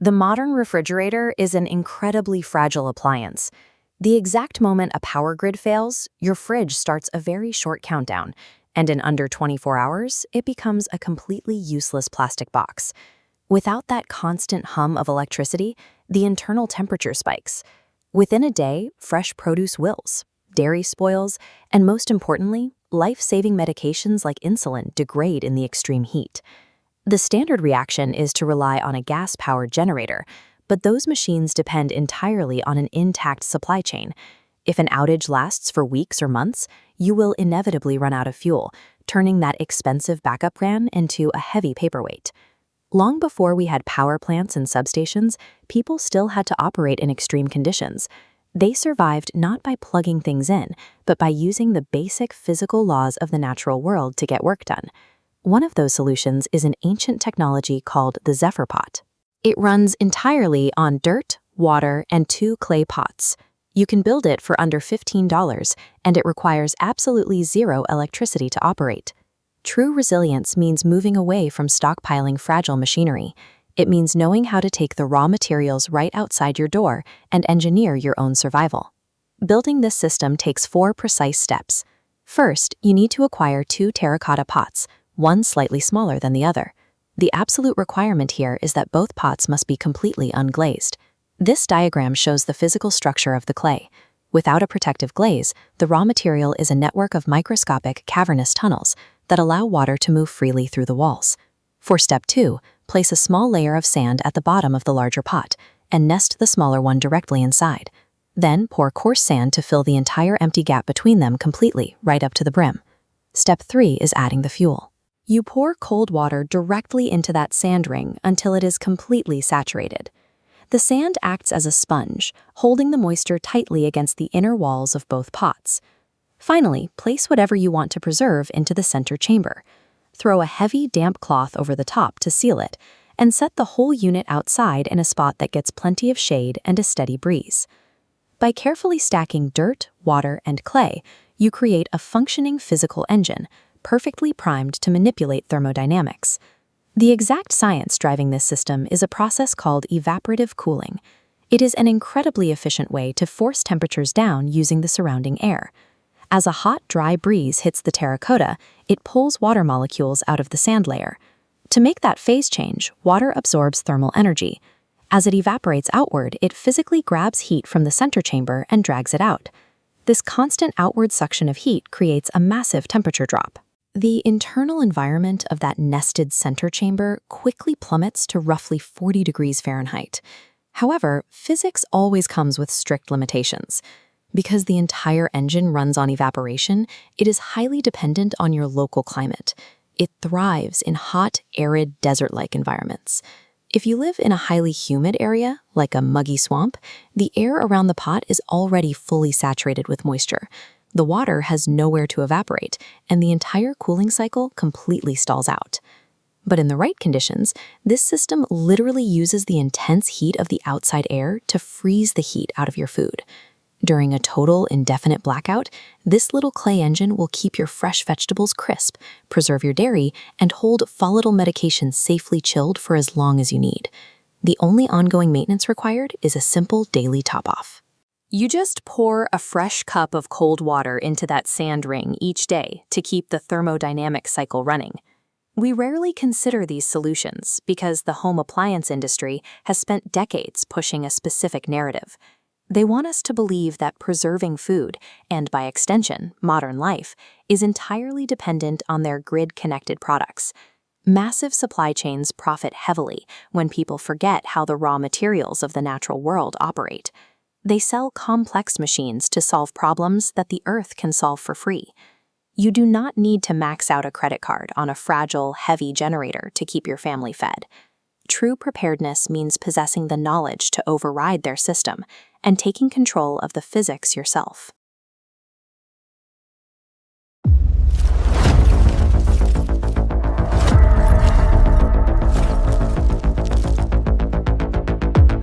The modern refrigerator is an incredibly fragile appliance. The exact moment a power grid fails, your fridge starts a very short countdown, and in under 24 hours, it becomes a completely useless plastic box. Without that constant hum of electricity, the internal temperature spikes. Within a day, fresh produce wilts, dairy spoils, and most importantly, life-saving medications like insulin degrade in the extreme heat. The standard reaction is to rely on a gas-powered generator, but those machines depend entirely on an intact supply chain. If an outage lasts for weeks or months, you will inevitably run out of fuel, turning that expensive backup plan into a heavy paperweight. Long before we had power plants and substations, people still had to operate in extreme conditions. They survived not by plugging things in, but by using the basic physical laws of the natural world to get work done. One of those solutions is an ancient technology called the Zephyr pot. It runs entirely on dirt, water, and 2 clay pots. You can build it for under $15, and it requires absolutely zero electricity to operate. True resilience means moving away from stockpiling fragile machinery. It means knowing how to take the raw materials right outside your door and engineer your own survival. Building this system takes 4 precise steps. First, you need to acquire 2 terracotta pots, one slightly smaller than the other. The absolute requirement here is that both pots must be completely unglazed. This diagram shows the physical structure of the clay. Without a protective glaze, the raw material is a network of microscopic, cavernous tunnels that allow water to move freely through the walls. For step 2, place a small layer of sand at the bottom of the larger pot and nest the smaller one directly inside. Then pour coarse sand to fill the entire empty gap between them completely, right up to the brim. Step 3 is adding the fuel. You pour cold water directly into that sand ring until it is completely saturated. The sand acts as a sponge, holding the moisture tightly against the inner walls of both pots. Finally, place whatever you want to preserve into the center chamber. Throw a heavy, damp cloth over the top to seal it, and set the whole unit outside in a spot that gets plenty of shade and a steady breeze. By carefully stacking dirt, water, and clay, you create a functioning physical engine, perfectly primed to manipulate thermodynamics. The exact science driving this system is a process called evaporative cooling. It is an incredibly efficient way to force temperatures down using the surrounding air. As a hot, dry breeze hits the terracotta, it pulls water molecules out of the sand layer. To make that phase change, water absorbs thermal energy. As it evaporates outward, it physically grabs heat from the center chamber and drags it out. This constant outward suction of heat creates a massive temperature drop. The internal environment of that nested center chamber quickly plummets to roughly 40 degrees Fahrenheit. However, physics always comes with strict limitations. Because the entire engine runs on evaporation, it is highly dependent on your local climate. It thrives in hot, arid, desert-like environments. If you live in a highly humid area, like a muggy swamp, the air around the pot is already fully saturated with moisture. The water has nowhere to evaporate, and the entire cooling cycle completely stalls out. But in the right conditions, this system literally uses the intense heat of the outside air to freeze the heat out of your food. During a total indefinite blackout, this little clay engine will keep your fresh vegetables crisp, preserve your dairy, and hold volatile medications safely chilled for as long as you need. The only ongoing maintenance required is a simple daily top-off. You just pour a fresh cup of cold water into that sand ring each day to keep the thermodynamic cycle running. We rarely consider these solutions because the home appliance industry has spent decades pushing a specific narrative. They want us to believe that preserving food, and by extension, modern life, is entirely dependent on their grid-connected products. Massive supply chains profit heavily when people forget how the raw materials of the natural world operate. They sell complex machines to solve problems that the earth can solve for free. You do not need to max out a credit card on a fragile, heavy generator to keep your family fed. True preparedness means possessing the knowledge to override their system and taking control of the physics yourself.